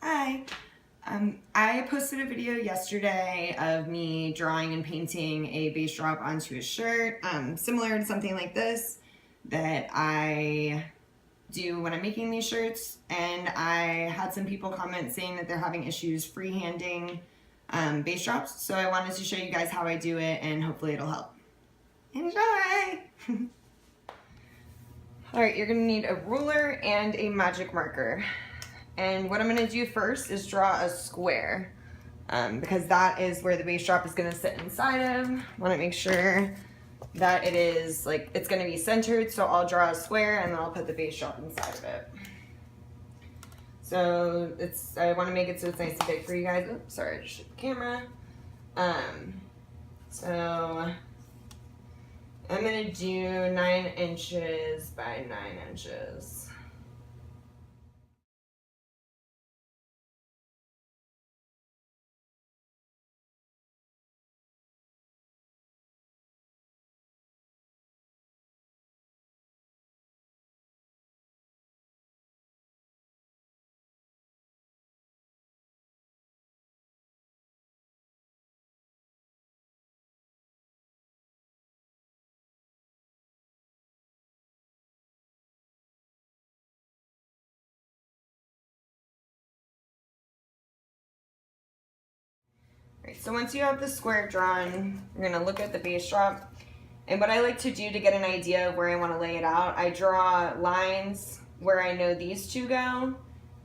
Hi. I posted a video yesterday of me drawing and painting a bass drop onto a shirt, similar to something like this that I do when I'm making these shirts, and I had some people comment saying that they're having issues freehanding bass drops, so I wanted to show you guys how I do it and hopefully it'll help. Enjoy! Alright, you're going to need a ruler and a magic marker. And what I'm going to do first is draw a square because that is where the bass drop is going to sit inside of. I want to make sure that it is like it's going to be centered, so I'll draw a square and then I'll put the bass drop inside of it. So I want to make it so it's nice and big for you guys. Oops, sorry, I just shook the camera. So I'm going to do 9 inches by 9 inches. Right, so once you have the square drawn, you're going to look at the bass drop. And what I like to do to get an idea of where I want to lay it out, I draw lines where I know these two go,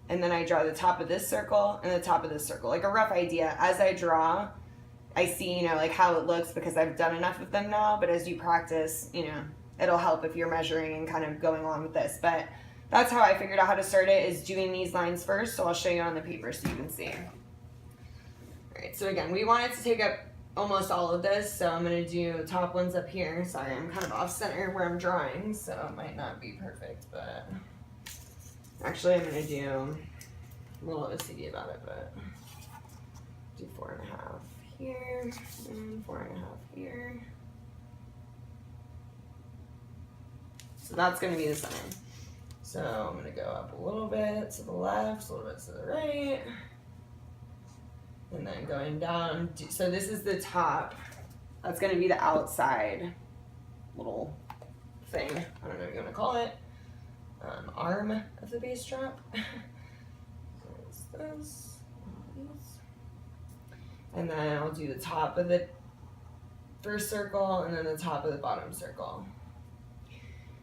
and then I draw the top of this circle and the top of this circle, like a rough idea. As I draw, I see, like how it looks because I've done enough of them now, but as you practice, it'll help if you're measuring and kind of going along with this. But that's how I figured out how to start it, is doing these lines first, so I'll show you on the paper so you can see. Alright, so again, we want it to take up almost all of this, so I'm going to do top ones up here. Sorry, I'm kind of off center where I'm drawing, so it might not be perfect, but actually I'm going to do a little OCD about it, but do 4.5 here and 4.5 here. So that's going to be the center. So I'm going to go up a little bit to the left, a little bit to the right. And then going down, so this is the top. That's going to be the outside little thing. I don't know what you want to call it. Arm of the bass drop. There's this. And then I'll do the top of the first circle and then the top of the bottom circle.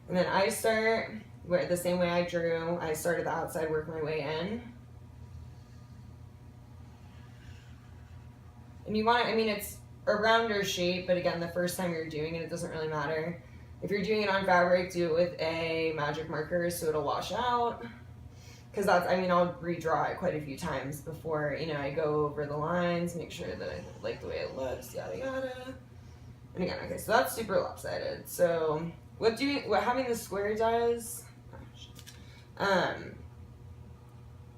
And then I start the same way I drew. I start at the outside, work my way in. And you want to, it's a rounder shape, but again, the first time you're doing it, it doesn't really matter. If you're doing it on fabric, do it with a magic marker so it'll wash out. Because that's, I'll redraw it quite a few times before, I go over the lines, make sure that I like the way it looks, yada yada. And again, okay, so that's super lopsided. So what having the square does,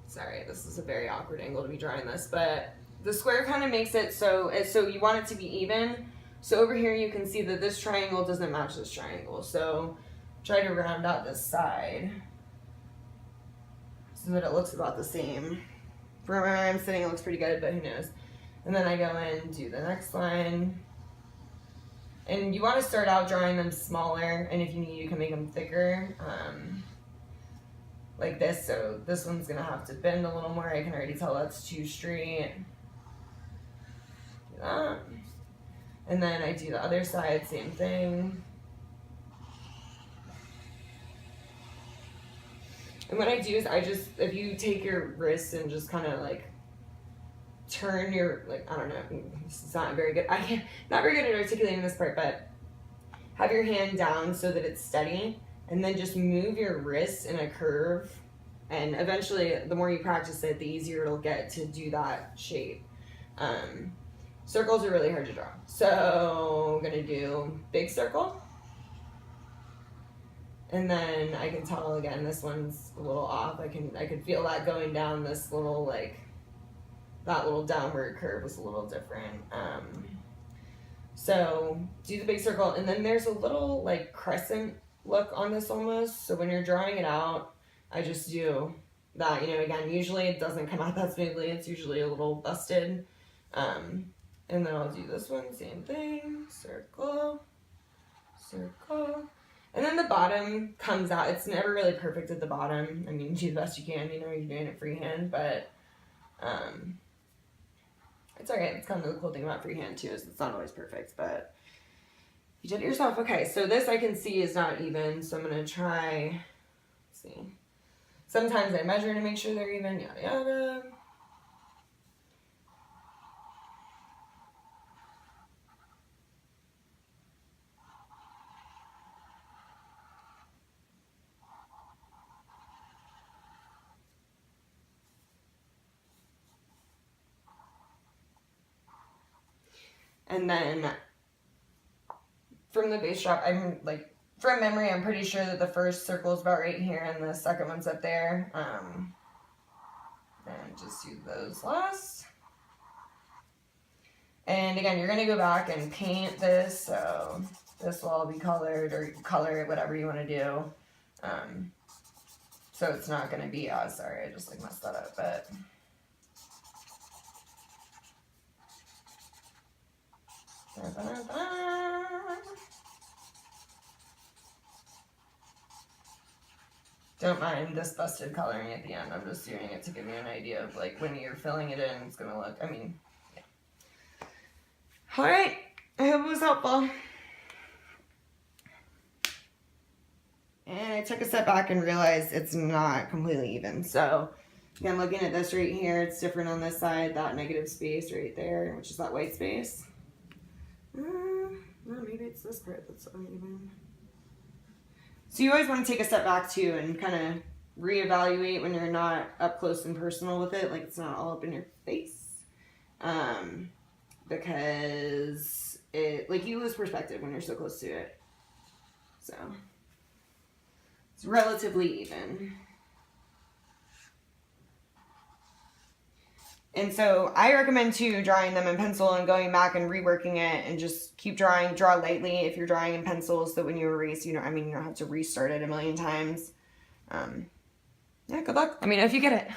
sorry, this is a very awkward angle to be drawing this, but the square kind of makes it so you want it to be even. So over here you can see that this triangle doesn't match this triangle. So try to round out this side so that it looks about the same. From where I'm sitting, it looks pretty good, but who knows. And then I go in and do the next line. And you want to start out drawing them smaller, and if you need, you can make them thicker. Like this, so this one's gonna have to bend a little more. I can already tell that's too straight. Do that. And then I do the other side, same thing. And what I do is if you take your wrists and just kind of like turn your, I don't know, this is not very good. Not very good at articulating this part, but have your hand down so that it's steady, and then just move your wrists in a curve. And eventually, the more you practice it, the easier it'll get to do that shape. Circles are really hard to draw. So I'm gonna do big circle. And then I can tell again, this one's a little off. I could feel that going down this little, that little downward curve was a little different. So do the big circle, and then there's a little crescent look on this almost. So when you're drawing it out, I just do that, you know, again, usually it doesn't come out that smoothly. It's usually a little busted. And then I'll do this one, same thing, circle, circle. And then the bottom comes out. It's never really perfect at the bottom. I mean, do the best you can, you know, you're doing it freehand, but it's all right. It's kind of the cool thing about freehand too, is it's not always perfect, but you did it yourself. Okay, so this I can see is not even, so I'm gonna try, let's see. Sometimes I measure to make sure they're even, yada yada. And then from the bass drop, I'm like, from memory, I'm pretty sure that the first circle is about right here and the second one's up there. And just do those last. And again, you're gonna go back and paint this, so this will all be colored, or color it, whatever you wanna do. So it's not gonna be, oh, sorry, I just like messed that up, but. Don't mind this busted coloring at the end. I'm just doing it to give you an idea of like when you're filling it in, it's gonna look, I mean, yeah. All right, I hope it was helpful. And I took a step back and realized it's not completely even. So again, looking at this right here, it's different on this side, that negative space right there, which is that white space. Well, maybe it's this part that's uneven. So you always want to take a step back too and kind of reevaluate when you're not up close and personal with it, like it's not all up in your face. Because it, like, you lose perspective when you're so close to it. So it's relatively even. And so I recommend too drawing them in pencil and going back and reworking it, and just keep drawing, draw lightly if you're drawing in pencil, so that when you erase, you know, I mean, you don't have to restart it a million times. Yeah, good luck. Let me know if you get it.